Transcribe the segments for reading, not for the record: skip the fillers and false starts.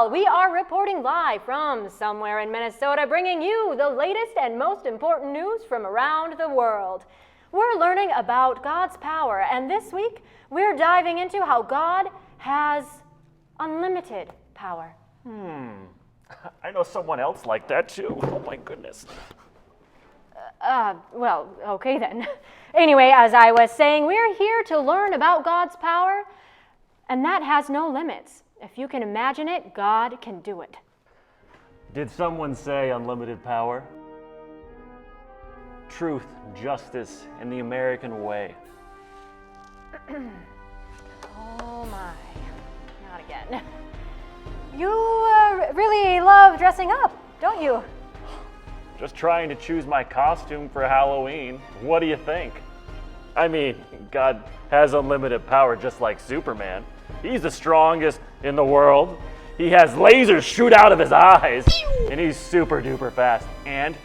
all, we are reporting live from somewhere in Minnesota, bringing you the latest and most important news from around the world. We're learning about God's power, and this week we're diving into how God has unlimited power. I know someone else like that too. Oh my goodness. Well, okay then. Anyway, as I was saying, we're here to learn about God's power, and that has no limits. If you can imagine it, God can do it. Did someone say unlimited power? Truth, justice, and the American way. Oh my, not again. You really love dressing up, don't you? Just trying to choose my costume for Halloween. What do you think? I mean, God has unlimited power just like Superman. He's the strongest in the world. He has lasers shoot out of his eyes. And he's super duper fast. And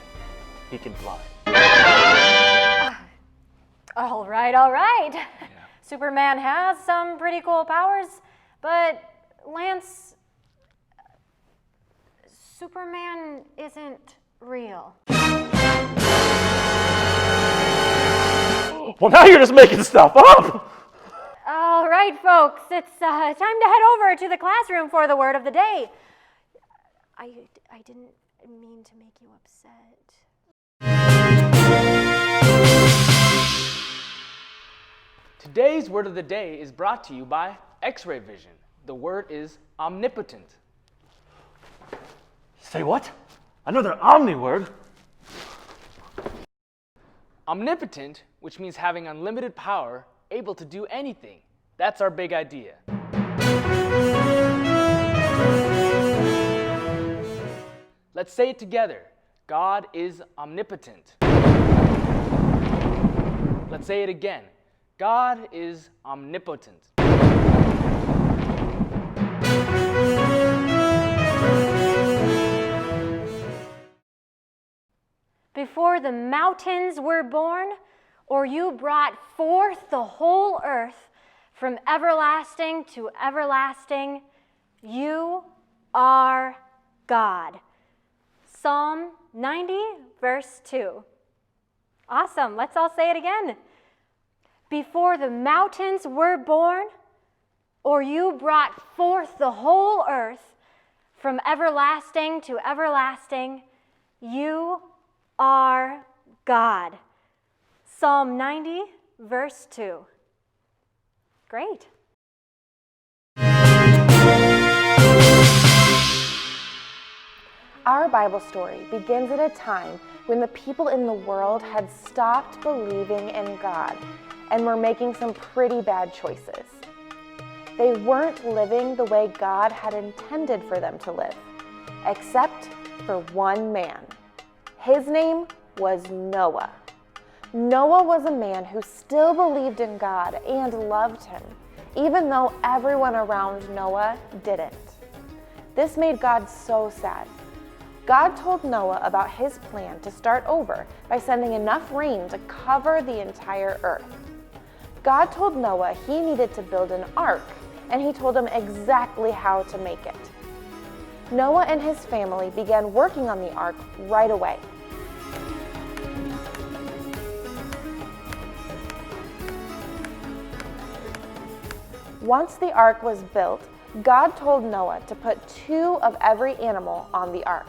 he can fly. All right. Yeah. Superman has some pretty cool powers, but Lance, Superman isn't real. Well, now you're just making stuff up. All right, folks, it's time to head over to the classroom for the word of the day. I didn't mean to make you upset. Today's word of the day is brought to you by X-ray vision. The word is omnipotent. Say what? Another omni word? Omnipotent, which means having unlimited power, able to do anything. That's our big idea. Let's say it together. God is omnipotent. Let's say it again. God is omnipotent. Before the mountains were born, or you brought forth the whole earth from everlasting to everlasting, you are God. Psalm 90, verse 2. Awesome. Let's all say it again. Before the mountains were born, or you brought forth the whole earth from everlasting to everlasting, you are God. Psalm 90, verse 2. Great. Our Bible story begins at a time when the people in the world had stopped believing in God and were making some pretty bad choices. They weren't living the way God had intended for them to live, except for one man. His name was Noah. Noah was a man who still believed in God and loved him, even though everyone around Noah didn't. This made God so sad. God told Noah about his plan to start over by sending enough rain to cover the entire earth. God told Noah he needed to build an ark, and he told him exactly how to make it. Noah and his family began working on the ark right away. Once the ark was built, God told Noah to put 2 of every animal on the ark.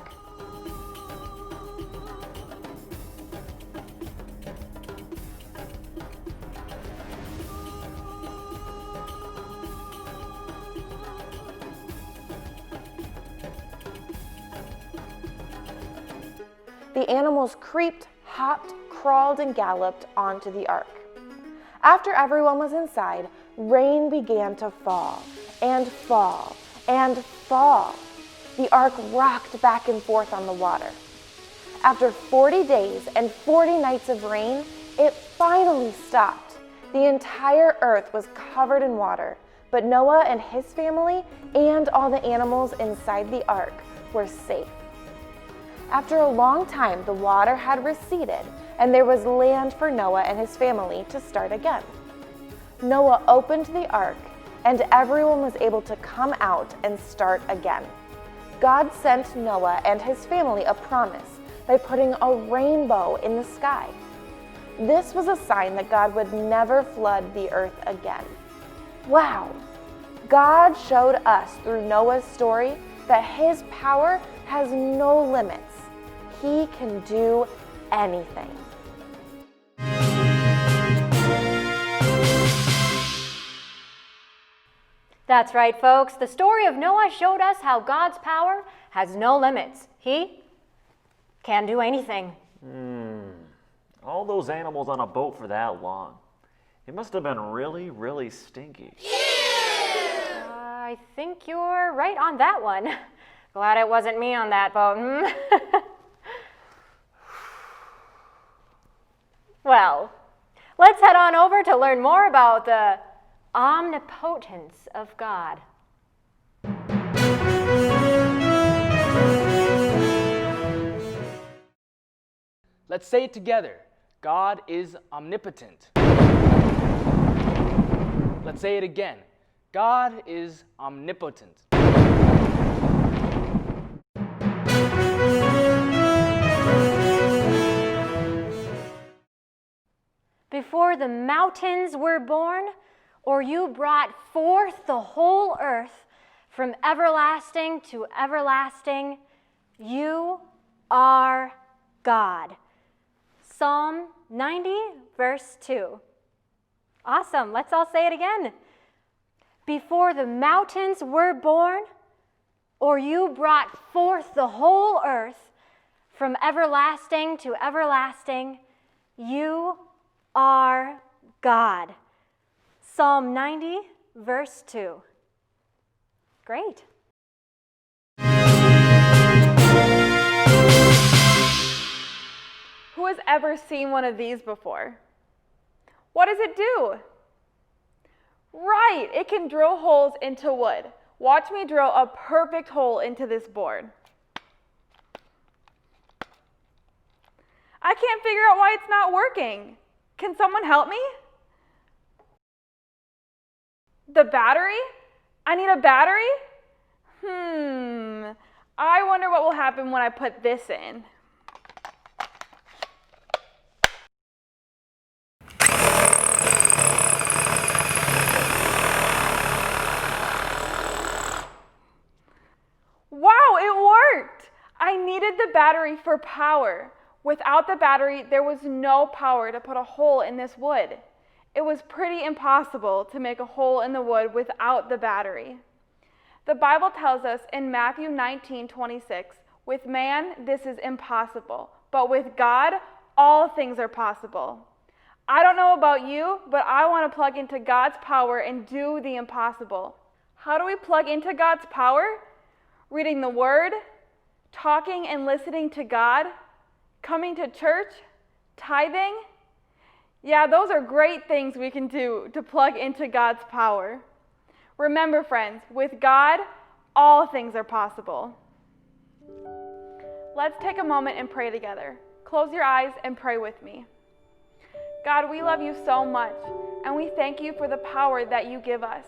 The animals creeped, hopped, crawled, and galloped onto the ark. After everyone was inside, rain began to fall, and fall, and fall. The ark rocked back and forth on the water. After 40 days and 40 nights of rain, it finally stopped. The entire earth was covered in water, but Noah and his family and all the animals inside the ark were safe. After a long time, the water had receded, and there was land for Noah and his family to start again. Noah opened the ark, and everyone was able to come out and start again. God sent Noah and his family a promise by putting a rainbow in the sky. This was a sign that God would never flood the earth again. Wow! God showed us through Noah's story that his power has no limits. He can do anything. That's right, folks. The story of Noah showed us how God's power has no limits. He can do anything. All those animals on a boat for that long. It must have been really, really stinky. I think you're right on that one. Glad it wasn't me on that boat. Well, let's head on over to learn more about the omnipotence of God. Let's say it together. God is omnipotent. Let's say it again. God is omnipotent. Before the mountains were born, or you brought forth the whole earth from everlasting to everlasting, you are God. Psalm 90, verse 2. Awesome. Let's all say it again. Before the mountains were born, or you brought forth the whole earth from everlasting to everlasting, you are God. Psalm 90, verse 2. Great. Who has ever seen one of these before? What does it do? Right, it can drill holes into wood. Watch me drill a perfect hole into this board. I can't figure out why it's not working. Can someone help me? The battery? I need a battery? I wonder what will happen when I put this in. Wow, it worked! I needed the battery for power. Without the battery, there was no power to put a hole in this wood. It was pretty impossible to make a hole in the wood without the battery. The Bible tells us in Matthew 19:26, with man, this is impossible, but with God, all things are possible. I don't know about you, but I want to plug into God's power and do the impossible. How do we plug into God's power? Reading the Word, talking and listening to God, coming to church, tithing. Yeah, those are great things we can do to plug into God's power. Remember, friends, with God, all things are possible. Let's take a moment and pray together. Close your eyes and pray with me. God, we love you so much, and we thank you for the power that you give us.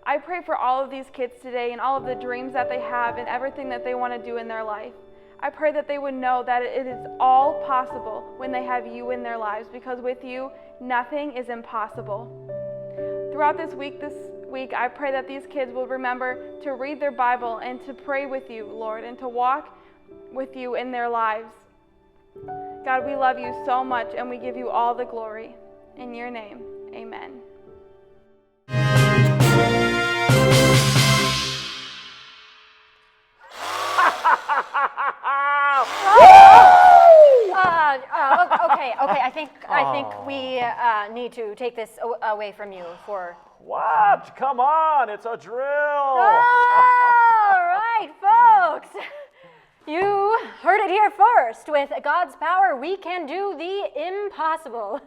I pray for all of these kids today and all of the dreams that they have and everything that they want to do in their life. I pray that they would know that it is all possible when they have you in their lives, because with you, nothing is impossible. Throughout this week, I pray that these kids will remember to read their Bible and to pray with you, Lord, and to walk with you in their lives. God, we love you so much, and we give you all the glory. In your name, amen. Okay. I think we need to take this away from you for. What? Come on, it's a drill. All right, folks. You heard it here first. With God's power, we can do the impossible.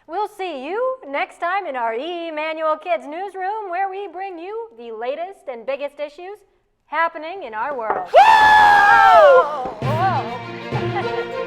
We'll see you next time in our Emmanuel Kids newsroom, where we bring you the latest and biggest issues happening in our world. Whoa! Whoa.